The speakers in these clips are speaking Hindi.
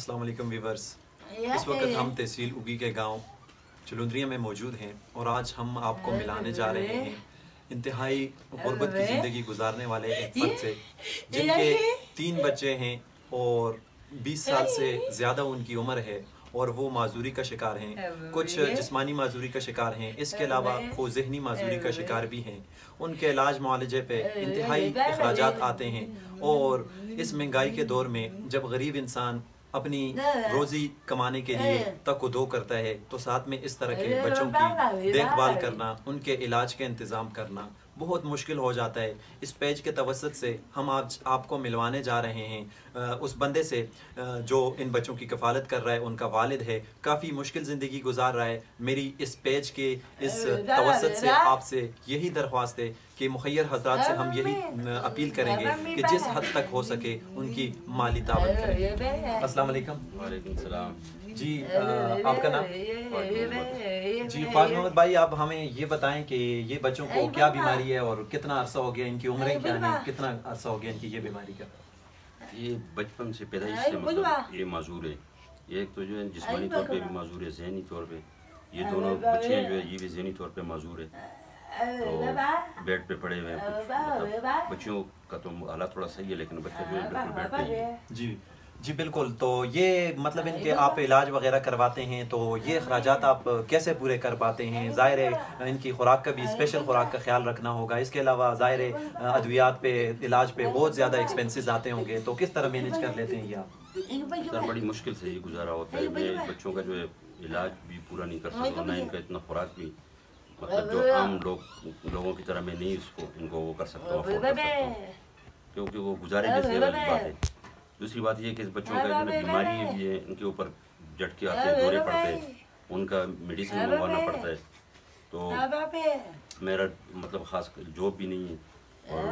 अस्सलाम वालेकुम वीवर्स। इस वक्त हम तहसील उगी के गांव चलुंदरिया में मौजूद हैं और आज हम आपको मिलाने जा रहे हैं इंतहाई गुर्बत की ज़िंदगी गुजारने वाले एक फ़र्द से जिनके 3 बच्चे हैं और 20 साल से ज़्यादा उनकी उम्र है और वो माजूरी का शिकार हैं, कुछ जिस्मानी माजूरी का शिकार हैं, इसके अलावा वो जहनी माजूरी का शिकार भी हैं। उनके इलाज मुआलजे पे इंतहाई अखराजात आते हैं और इस महंगाई के दौर में जब गरीब इंसान अपनी रोज़ी कमाने के लिए तक-दो करता है तो साथ में इस तरह के बच्चों की देखभाल करना, उनके इलाज का इंतज़ाम करना बहुत मुश्किल हो जाता है। इस पेज के तवस्सुत से हम आज आपको मिलवाने जा रहे हैं उस बंदे से जो इन बच्चों की कफ़ालत कर रहा है, उनका वालिद है, काफ़ी मुश्किल ज़िंदगी गुजार रहा है। मेरी इस पेज के इस तवस्सुत से आपसे यही दरख्वास्त है कि मुखय्यर हज़रात से हम यही अपील करेंगे कि जिस हद तक हो सके उनकी माली तावन करें। अस्सलाम वालेकुम। वालेकुम सलाम जी, आपका नाम? जी, ख्वाज मोहम्मद भाई, आप हमें ये बताएं कि ये बच्चों को क्या बीमारी है और कितना अरसा हो गया, इनकी उम्रें क्या हैं, कितना अरसा हो गया इनकी ये बीमारी का? ये बचपन से पैदाइश से मतलब ये माजूर है। एक तो जो है जिस्मानी तौर पे भी माजूर है, जहनी तौर पे ये दोनों बच्चे जो है ये भी जहनी तौर पे माजूर है। तो बेड पे पड़े हुए हैं, मतलब बच्चियों का तो हालात थोड़ा सही है लेकिन बच्चे जो है बिल्कुल बेड पे ही है। जी जी बिल्कुल। तो ये मतलब इनके आप इलाज वगैरह करवाते हैं तो ये अखराजात आप कैसे पूरे कर पाते हैं? ज़ाहिर है इनकी खुराक का भी स्पेशल खुराक का ख्याल रखना होगा, इसके अलावा ज़ाहिर है अद्वियात पे, इलाज पे बहुत ज़्यादा एक्सपेंसेस आते होंगे, तो किस तरह मैनेज कर लेते हैं ये आप? सर बड़ी मुश्किल से ये गुजारा होता है। मैं बच्चों का जो है इलाज भी पूरा नहीं कर सकता, ना इनका इतना खुराक भी मतलब जो आम लोगों की तरह मैं नहीं इनको वो कर सकता हूँ, अफोर्ड कर सकता हूँ, क्योंकि वो गुजारे जैसे वाली बात है। दूसरी बात ये कि इस बच्चों का जो बीमारी भी है, इनके ऊपर झटके आते हैं, दौरे पड़ते हैं, उनका मेडिसिन मंगवाना पड़ता है। तो मेरा मतलब खास जॉब भी नहीं है और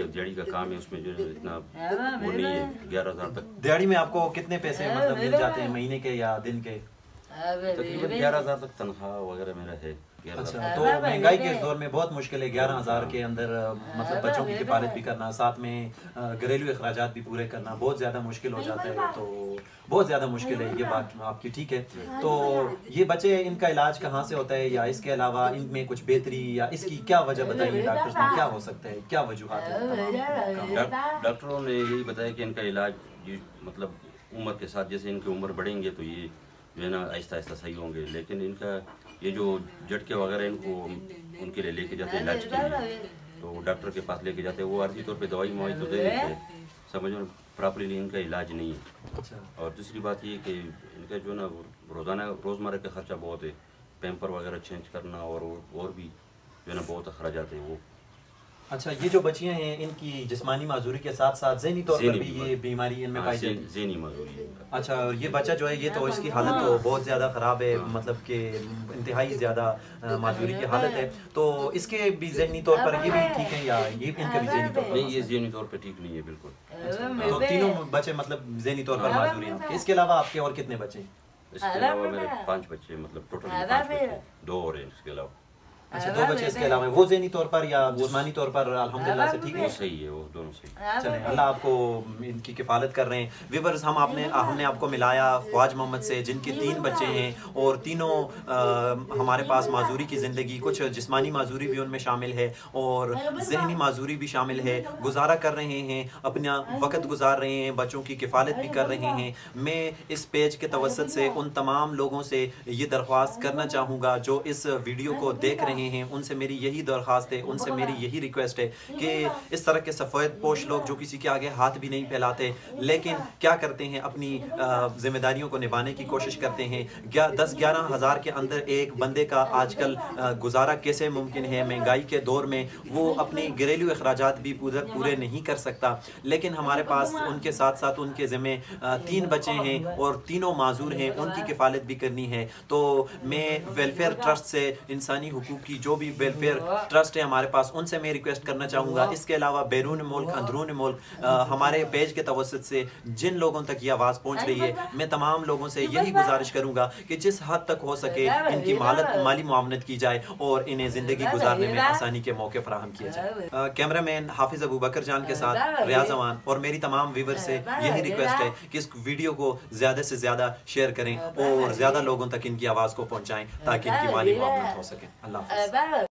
दिहाड़ी का काम है, उसमें जो है इतना वो नहीं है। 11,000 तक दिहाड़ी में आपको कितने पैसे मतलब मिल जाते हैं, महीने के या दिन के? तकरीबन 11,000 तक तनख्वाह वगैरह मेरा है। अच्छा, तो महंगाई के इस दौर में बहुत मुश्किल है 11,000 के अंदर मतलब बच्चों की किफायत भी करना, साथ में घरेलू अखराजात भी पूरे करना बहुत ज़्यादा मुश्किल हो जाता है। तो बहुत ज़्यादा मुश्किल है, ये बात आपकी ठीक है। तो ये बच्चे, इनका इलाज कहाँ से होता है या इसके अलावा इनमें कुछ बेहतरी या इसकी क्या वजह बताइए डॉक्टर्स ने, क्या हो सकता है, क्या वजूहात है? डॉक्टरों ने यही बताया कि इनका इलाज मतलब उम्र के साथ जैसे इनकी उम्र बढ़ेंगे तो ये जो है ना आहिस्ता आहिस्ता सही होंगे, लेकिन इनका ये जो झटके वगैरह इनको उनके लिए लेके जाते हैं इलाज के लिए, तो डॉक्टर के पास लेके जाते हैं, वो आर्जी तौर पे दवाई मवाई तो दे देते हैं, समझ में प्रॉपरली इनका इलाज नहीं है। अच्छा। और दूसरी बात ये कि इनका जो ना रोज़मर्रा का खर्चा बहुत है, पैम्पर वगैरह चेंज करना और भी जो है ना बहुत अखराजात है वो। अच्छा, ये जो बच्चियां हैं इनकी जिस्मानी माजूरी के साथ साथ ज़हनी तौर पर भी ये बीमारी इनमें पाई जाती है? ज़हनी माजूरी है। अच्छा, ये बच्चा जो है ये तो इसकी हालत तो बहुत ज़्यादा ख़राब है, मतलब कि इंतहाई ज़्यादा माजूरी की हालत है, तो इसके भी ज़हनी तौर पर ये भी ठीक है या ये इनका भी ज़हनी तौर पर? नहीं, ये ज़हनी तौर पर ठीक नहीं है बिल्कुल। तो तीनों बच्चे मतलब ज़हनी तौर पर माजूरी हैं आपके। इसके अलावा आपके और कितने बच्चे? इसके अलावा मेरे 5 बच्चे, मतलब टोटल 5 बच्चे, 2 और हैं इसके अलावा। अच्छा, 2 बच्चे इसके अलावा वो ज़हनी तौर पर या जिस्मानी तौर पर अल्हम्दुलिल्लाह से ठीक है? वो सही है, वो दोनों सही। चलें, अल्लाह आपको इनकी किफ़ालत कर रहे हैं। व्यूअर्स, हमने आपको मिलाया ख्वाज मोहम्मद से जिनके 3 बच्चे हैं और तीनों हमारे पास माजूरी की ज़िंदगी, कुछ जिस्मानी माजूरी भी उनमें शामिल है और जहनी माजूरी भी शामिल है, गुजारा कर रहे हैं, अपना वक्त गुजार रहे हैं, बच्चों की किफ़ालत भी कर रहे हैं। मैं इस पेज के तवस्सुत से उन तमाम लोगों से ये दरख्वास्त करना चाहूँगा जो इस वीडियो को देख रहे हैं, उनसे मेरी यही दरख्वास्त है, उनसे मेरी यही रिक्वेस्ट है कि इस तरह के सफ़ेद पोश लोग जो किसी के आगे हाथ भी नहीं फैलाते लेकिन क्या करते हैं, अपनी जिम्मेदारियों को निभाने की कोशिश करते हैं। 10-11 हज़ार के अंदर एक बंदे का आजकल गुजारा कैसे मुमकिन है? महंगाई के दौर में वो अपनी घरेलू अखराजात भी पूरे नहीं कर सकता, लेकिन हमारे पास उनके साथ साथ उनके ज़िम्मे 3 बच्चे हैं और तीनों माजूर हैं, उनकी किफ़ालत भी करनी है। तो मैं वेलफेयर ट्रस्ट से, इंसानी हुकूक की जो भी वेलफेयर ट्रस्ट है हमारे पास, उनसे मैं रिक्वेस्ट करना चाहूँगा। इसके अलावा बैरून मुल्क, अंदरून मुल्क हमारे पेज के तवस्सुत से जिन लोगों तक ये आवाज़ पहुँच रही है, मैं तमाम लोगों से यही गुजारिश करूँगा कि जिस हद तक हो सके इनकी माली मुआवनत की जाए और इन्हें ज़िंदगी गुजारने में आसानी के मौके फराहम किए जाए। कैमरामैन हाफिज अबू बकर जान के साथ रियाज अमान और मेरी तमाम व्यूअर्स से यही रिक्वेस्ट है कि इस वीडियो को ज़्यादा से ज़्यादा शेयर करें और ज़्यादा लोगों तक इनकी आवाज़ को पहुँचाएं ताकि इनकी माली मुआवनत हो सके। अल्लाह हाफ़िज़।